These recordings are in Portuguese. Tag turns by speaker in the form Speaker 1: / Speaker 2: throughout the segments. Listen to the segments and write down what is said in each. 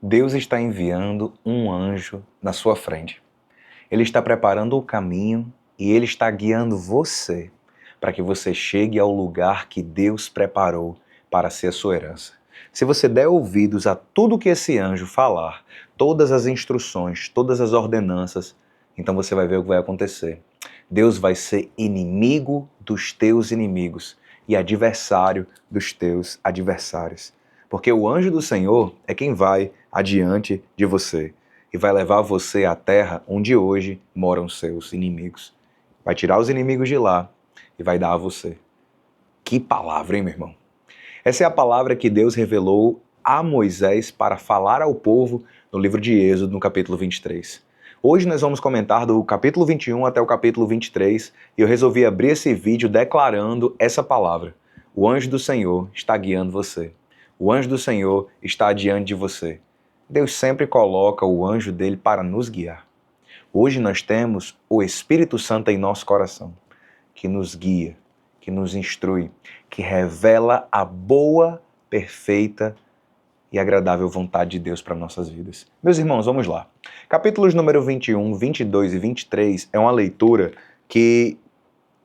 Speaker 1: Deus está enviando um anjo na sua frente. Ele está preparando o caminho e ele está guiando você para que você chegue ao lugar que Deus preparou para ser a sua herança. Se você der ouvidos a tudo que esse anjo falar, todas as instruções, todas as ordenanças, então você vai ver o que vai acontecer. Deus vai ser inimigo dos teus inimigos e adversário dos teus adversários. Porque o anjo do Senhor é quem vai adiante de você e vai levar você à terra onde hoje moram seus inimigos. Vai tirar os inimigos de lá e vai dar a você. Que palavra, hein, meu irmão? Essa é a palavra que Deus revelou a Moisés para falar ao povo no livro de Êxodo, no capítulo 23. Hoje nós vamos comentar do capítulo 21 até o capítulo 23 e eu resolvi abrir esse vídeo declarando essa palavra. O anjo do Senhor está guiando você. O anjo do Senhor está adiante de você. Deus sempre coloca o anjo dele para nos guiar. Hoje nós temos o Espírito Santo em nosso coração, que nos guia, que nos instrui, que revela a boa, perfeita e agradável vontade de Deus para nossas vidas. Meus irmãos, vamos lá. Capítulos número 21, 22 e 23 é uma leitura que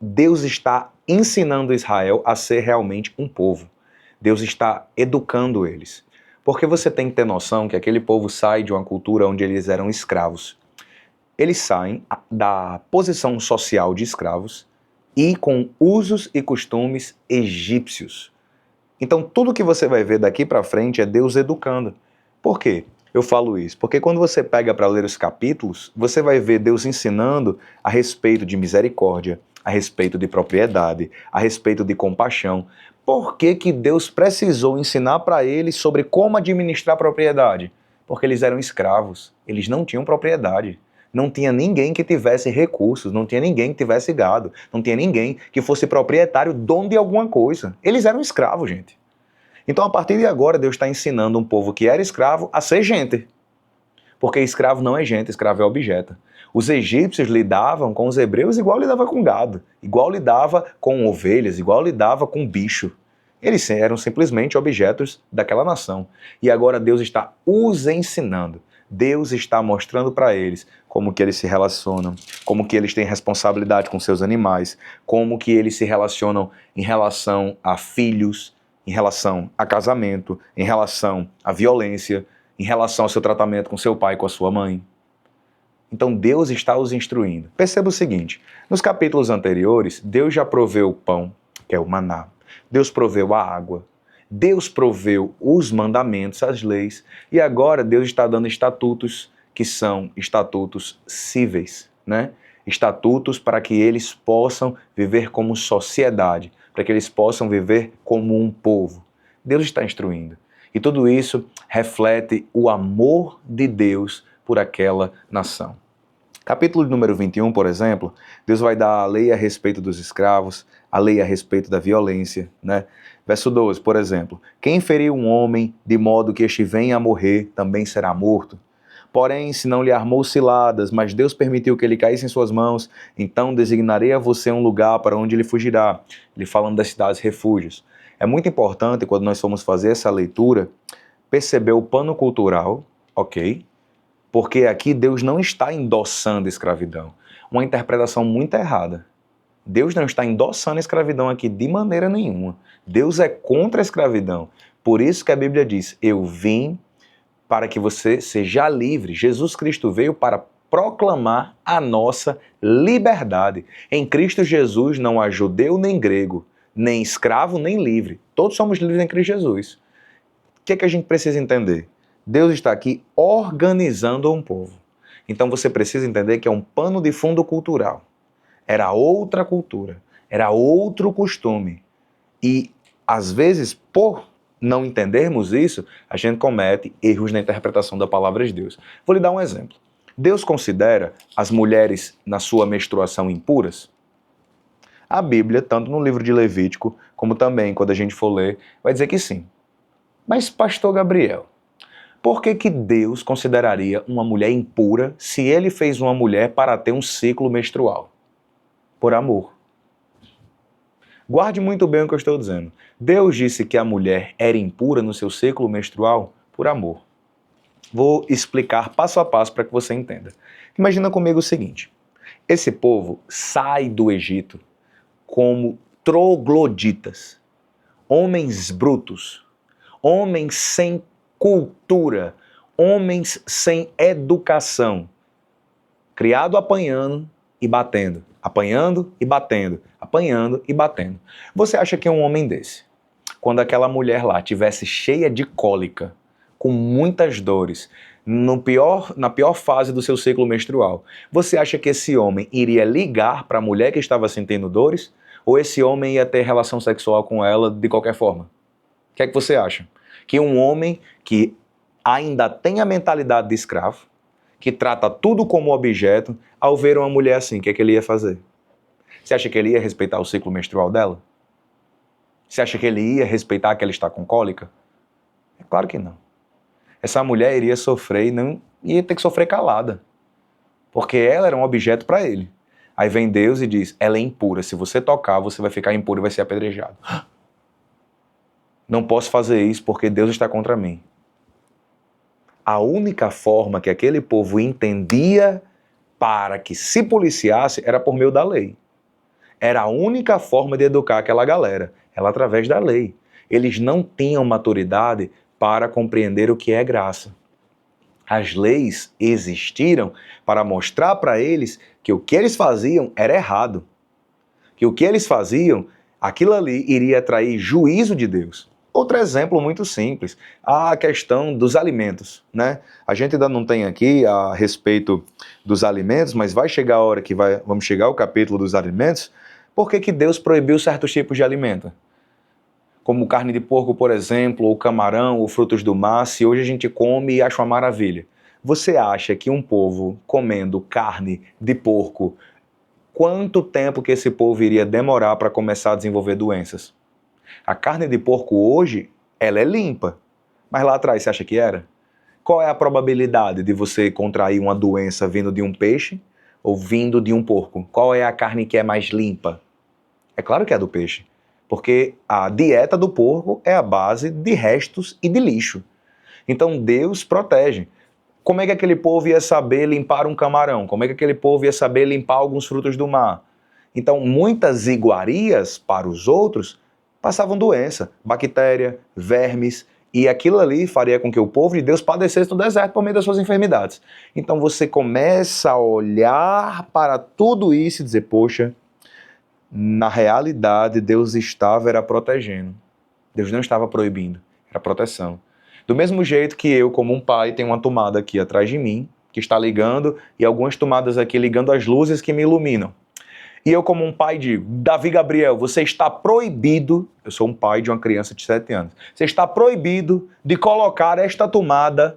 Speaker 1: Deus está ensinando Israel a ser realmente um povo. Deus está educando eles. Porque você tem que ter noção que aquele povo sai de uma cultura onde eles eram escravos. Eles saem da posição social de escravos e com usos e costumes egípcios. Então tudo que você vai ver daqui para frente é Deus educando. Por quê? Eu falo isso porque quando você pega para ler os capítulos, você vai ver Deus ensinando a respeito de misericórdia, a respeito de propriedade, a respeito de compaixão. Por que que Deus precisou ensinar para eles sobre como administrar propriedade? Porque eles eram escravos, eles não tinham propriedade. Não tinha ninguém que tivesse recursos, não tinha ninguém que tivesse gado, não tinha ninguém que fosse proprietário, dono de alguma coisa. Eles eram escravos, gente. Então, a partir de agora, Deus está ensinando um povo que era escravo a ser gente. Porque escravo não é gente, escravo é objeto. Os egípcios lidavam com os hebreus igual lidava com gado, igual lidava com ovelhas, igual lidava com bicho. Eles eram simplesmente objetos daquela nação. E agora Deus está os ensinando. Deus está mostrando para eles como que eles se relacionam, como que eles têm responsabilidade com seus animais, como que eles se relacionam em relação a filhos, em relação a casamento, em relação à violência, em relação ao seu tratamento com seu pai e com a sua mãe. Então Deus está os instruindo. Perceba o seguinte, nos capítulos anteriores, Deus já proveu o pão, que é o maná. Deus proveu a água. Deus proveu os mandamentos, as leis. E agora Deus está dando estatutos que são estatutos cíveis, né? Estatutos para que eles possam viver como sociedade, para que eles possam viver como um povo. Deus está instruindo. E tudo isso reflete o amor de Deus por aquela nação. Capítulo número 21, por exemplo, Deus vai dar a lei a respeito dos escravos, a lei a respeito da violência, né? Verso 12, por exemplo, quem ferir um homem de modo que este venha a morrer, também será morto. Porém, se não lhe armou ciladas, mas Deus permitiu que ele caísse em suas mãos, então designarei a você um lugar para onde ele fugirá. Ele falando das cidades refúgios. É muito importante, quando nós formos fazer essa leitura, perceber o pano cultural, ok? Porque aqui Deus não está endossando a escravidão. Uma interpretação muito errada. Deus não está endossando a escravidão aqui de maneira nenhuma. Deus é contra a escravidão. Por isso que a Bíblia diz, eu vim para que você seja livre. Jesus Cristo veio para proclamar a nossa liberdade. Em Cristo Jesus não há judeu nem grego, nem escravo nem livre. Todos somos livres em Cristo Jesus. O que é que a gente precisa entender? Deus está aqui organizando um povo. Então você precisa entender que é um pano de fundo cultural. Era outra cultura, era outro costume. E, às vezes, por não entendermos isso, a gente comete erros na interpretação da palavra de Deus. Vou lhe dar um exemplo. Deus considera as mulheres na sua menstruação impuras? A Bíblia, tanto no livro de Levítico, como também quando a gente for ler, vai dizer que sim. Mas, pastor Gabriel, por que que Deus consideraria uma mulher impura se ele fez uma mulher para ter um ciclo menstrual? Por amor. Guarde muito bem o que eu estou dizendo. Deus disse que a mulher era impura no seu ciclo menstrual por amor. Vou explicar passo a passo para que você entenda. Imagina comigo o seguinte: esse povo sai do Egito como trogloditas, homens brutos, homens sem cultura, homens sem educação, criado apanhando e batendo, apanhando e batendo, apanhando e batendo. Você acha que um homem desse, quando aquela mulher lá tivesse cheia de cólica, com muitas dores, na pior fase do seu ciclo menstrual, você acha que esse homem iria ligar para a mulher que estava sentindo dores? Ou esse homem ia ter relação sexual com ela de qualquer forma? O que é que você acha? Que um homem que ainda tem a mentalidade de escravo, que trata tudo como objeto, ao ver uma mulher assim, o que é que ele ia fazer? Você acha que ele ia respeitar o ciclo menstrual dela? Você acha que ele ia respeitar que ela está com cólica? É claro que não. Essa mulher iria sofrer e não ia ter que sofrer calada, porque ela era um objeto para ele. Aí vem Deus e diz, ela é impura, se você tocar, você vai ficar impuro e vai ser apedrejado. Não posso fazer isso porque Deus está contra mim. A única forma que aquele povo entendia para que se policiasse era por meio da lei. Era a única forma de educar aquela galera, ela através da lei. Eles não tinham maturidade para compreender o que é graça. As leis existiram para mostrar para eles que o que eles faziam era errado. Que o que eles faziam, aquilo ali iria atrair juízo de Deus. Outro exemplo muito simples, a questão dos alimentos, né? A gente ainda não tem aqui a respeito dos alimentos, mas vai chegar a hora que vamos chegar ao capítulo dos alimentos. Por que Deus proibiu certos tipos de alimento? Como carne de porco, por exemplo, ou camarão, ou frutos do mar, se hoje a gente come e acha uma maravilha. Você acha que um povo comendo carne de porco, quanto tempo que esse povo iria demorar para começar a desenvolver doenças? A carne de porco hoje, ela é limpa, mas lá atrás você acha que era? Qual é a probabilidade de você contrair uma doença vindo de um peixe ou vindo de um porco? Qual é a carne que é mais limpa? É claro que é a do peixe. Porque a dieta do porco é a base de restos e de lixo. Então Deus protege. Como é que aquele povo ia saber limpar um camarão? Como é que aquele povo ia saber limpar alguns frutos do mar? Então muitas iguarias para os outros passavam doença, bactéria, vermes, e aquilo ali faria com que o povo de Deus padecesse no deserto por meio das suas enfermidades. Então você começa a olhar para tudo isso e dizer, poxa, na realidade, Deus era protegendo. Deus não estava proibindo, era proteção. Do mesmo jeito que eu, como um pai, tenho uma tomada aqui atrás de mim, que está ligando, e algumas tomadas aqui ligando as luzes que me iluminam. E eu, como um pai, digo, Davi Gabriel, você está proibido, eu sou um pai de uma criança de 7 anos, você está proibido de colocar esta tomada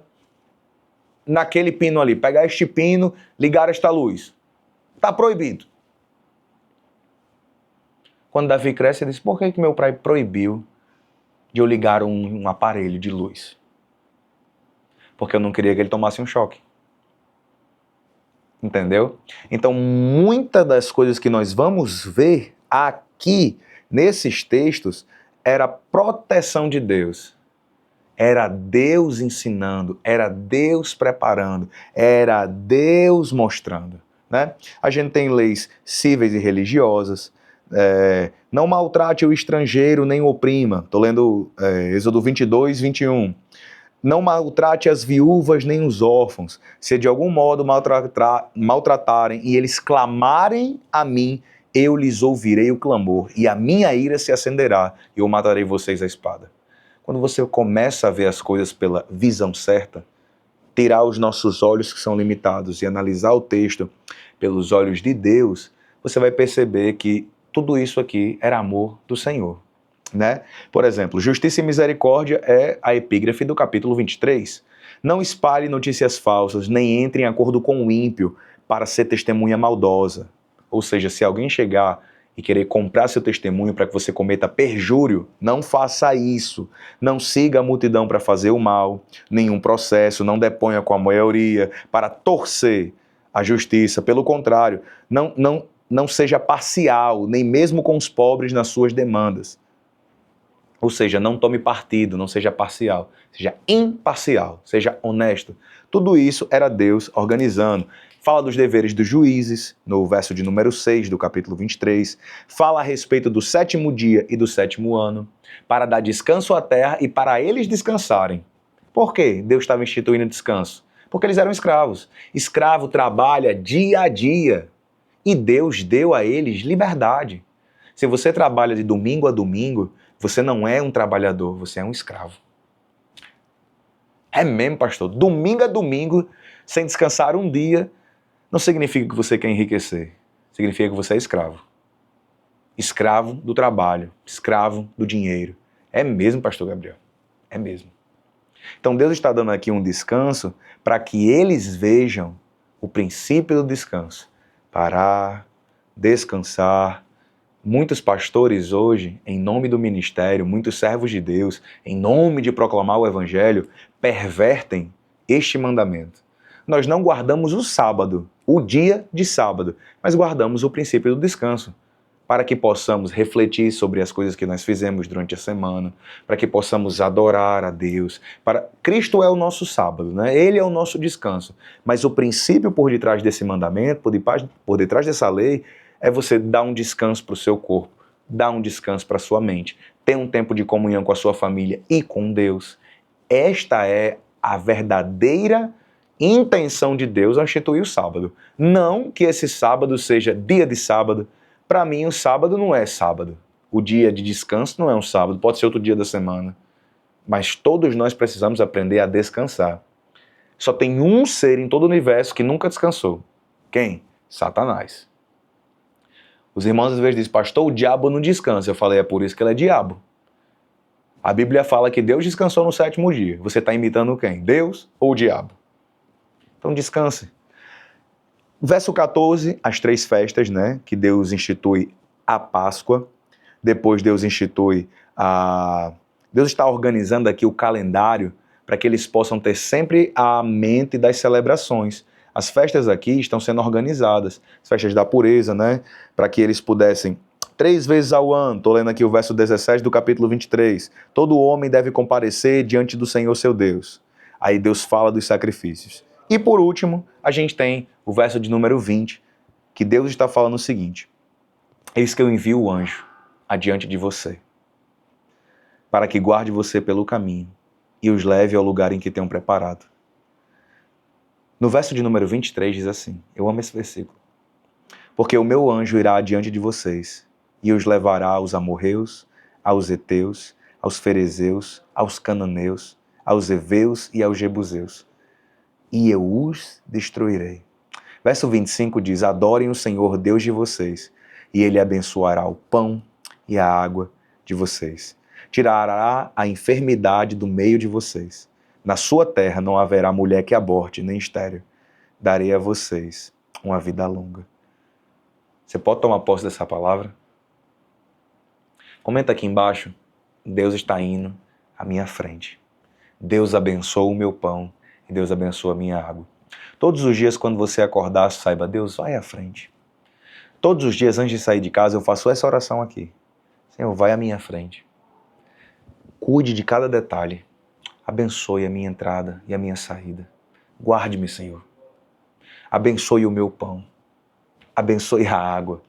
Speaker 1: naquele pino ali, pegar este pino, ligar esta luz. Está proibido. Quando Davi cresce, ele diz, por que meu pai proibiu de eu ligar um aparelho de luz? Porque eu não queria que ele tomasse um choque. Entendeu? Então, muitas das coisas que nós vamos ver aqui, nesses textos, era a proteção de Deus. Era Deus ensinando, era Deus preparando, era Deus mostrando. Né? A gente tem leis cíveis e religiosas, não maltrate o estrangeiro nem o oprima. Estou lendo Êxodo 22, 21. Não maltrate as viúvas nem os órfãos. Se de algum modo maltratarem e eles clamarem a mim, eu lhes ouvirei o clamor, e a minha ira se acenderá, e eu matarei vocês à espada. Quando você começa a ver as coisas pela visão certa, tirar os nossos olhos que são limitados e analisar o texto pelos olhos de Deus, você vai perceber que tudo isso aqui era amor do Senhor, né? Por exemplo, justiça e misericórdia é a epígrafe do capítulo 23. Não espalhe notícias falsas, nem entre em acordo com o ímpio para ser testemunha maldosa. Ou seja, se alguém chegar e querer comprar seu testemunho para que você cometa perjúrio, não faça isso. Não siga a multidão para fazer o mal, nenhum processo, não deponha com a maioria para torcer a justiça. Pelo contrário, não seja parcial, nem mesmo com os pobres nas suas demandas. Ou seja, não tome partido, não seja parcial, seja imparcial, seja honesto. Tudo isso era Deus organizando. Fala dos deveres dos juízes, no verso de número 6 do capítulo 23. Fala a respeito do 7º dia e do 7º ano, para dar descanso à terra e para eles descansarem. Por quê Deus estava instituindo descanso? Porque eles eram escravos. Escravo trabalha dia a dia e Deus deu a eles liberdade. Se você trabalha de domingo a domingo, você não é um trabalhador, você é um escravo. É mesmo, pastor. Domingo a domingo, sem descansar um dia, não significa que você quer enriquecer. Significa que você é escravo. Escravo do trabalho, escravo do dinheiro. É mesmo, pastor Gabriel. É mesmo. Então Deus está dando aqui um descanso para que eles vejam o princípio do descanso. Parar, descansar. Muitos pastores hoje, em nome do ministério, muitos servos de Deus, em nome de proclamar o evangelho, pervertem este mandamento. Nós não guardamos o sábado, o dia de sábado, mas guardamos o princípio do descanso, para que possamos refletir sobre as coisas que nós fizemos durante a semana, para que possamos adorar a Deus. Cristo é o nosso sábado, né? Ele é o nosso descanso. Mas o princípio por detrás desse mandamento, por detrás dessa lei, é você dar um descanso para o seu corpo, dar um descanso para a sua mente, ter um tempo de comunhão com a sua família e com Deus. Esta é a verdadeira intenção de Deus ao instituir o sábado. Não que esse sábado seja dia de sábado. Para mim, o sábado não é sábado. O dia de descanso não é um sábado, pode ser outro dia da semana. Mas todos nós precisamos aprender a descansar. Só tem um ser em todo o universo que nunca descansou. Quem? Satanás. Os irmãos às vezes dizem, pastor, o diabo não descansa. Eu falei, é por isso que ele é diabo. A Bíblia fala que Deus descansou no 7º dia. Você está imitando quem? Deus ou o diabo? Então descanse. Verso 14, as 3 festas, né? Que Deus institui a Páscoa. Depois Deus institui a... Deus está organizando aqui o calendário para que eles possam ter sempre a mente das celebrações. As festas aqui estão sendo organizadas, as festas da pureza, né? Para que eles pudessem, 3 vezes ao ano, estou lendo aqui o verso 17 do capítulo 23, todo homem deve comparecer diante do Senhor seu Deus. Aí Deus fala dos sacrifícios. E por último, a gente tem o verso de número 20, que Deus está falando o seguinte, eis que eu envio o anjo adiante de você, para que guarde você pelo caminho e os leve ao lugar em que tenham preparado. No verso de número 23 diz assim, eu amo esse versículo. Porque o meu anjo irá adiante de vocês e os levará aos amorreus, aos heteus, aos ferezeus, aos cananeus, aos heveus e aos jebuseus. E eu os destruirei. Verso 25 diz, adorem o Senhor Deus de vocês e Ele abençoará o pão e a água de vocês. Tirará a enfermidade do meio de vocês. Na sua terra não haverá mulher que aborte, nem estéril. Darei a vocês uma vida longa. Você pode tomar posse dessa palavra? Comenta aqui embaixo. Deus está indo à minha frente. Deus abençoa o meu pão e Deus abençoa a minha água. Todos os dias, quando você acordar, saiba, Deus vai à frente. Todos os dias, antes de sair de casa, eu faço essa oração aqui. Senhor, vai à minha frente. Cuide de cada detalhe. Abençoe a minha entrada e a minha saída. Guarde-me, Senhor. Abençoe o meu pão. Abençoe a água.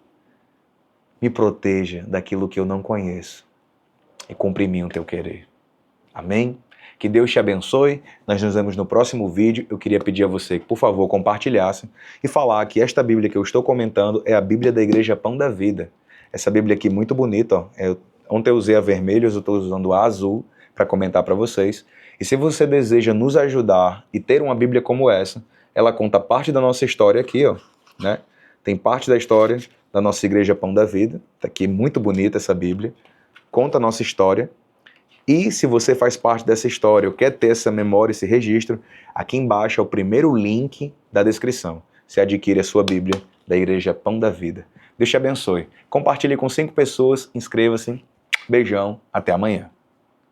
Speaker 1: Me proteja daquilo que eu não conheço. E cumpra em mim o teu querer. Amém? Que Deus te abençoe. Nós nos vemos no próximo vídeo. Eu queria pedir a você que, por favor, compartilhasse e falar que esta Bíblia que eu estou comentando é a Bíblia da Igreja Pão da Vida. Essa Bíblia aqui muito bonita, ó. Ontem eu usei a vermelha, hoje eu estou usando a azul para comentar para vocês. E se você deseja nos ajudar e ter uma Bíblia como essa, ela conta parte da nossa história aqui, ó, né? Tem parte da história da nossa Igreja Pão da Vida. Tá aqui muito bonita essa Bíblia. Conta a nossa história. E se você faz parte dessa história ou quer ter essa memória, esse registro, aqui embaixo é o primeiro link da descrição. Você adquire a sua Bíblia da Igreja Pão da Vida. Deus te abençoe. Compartilhe com 5 pessoas, inscreva-se. Beijão, até amanhã.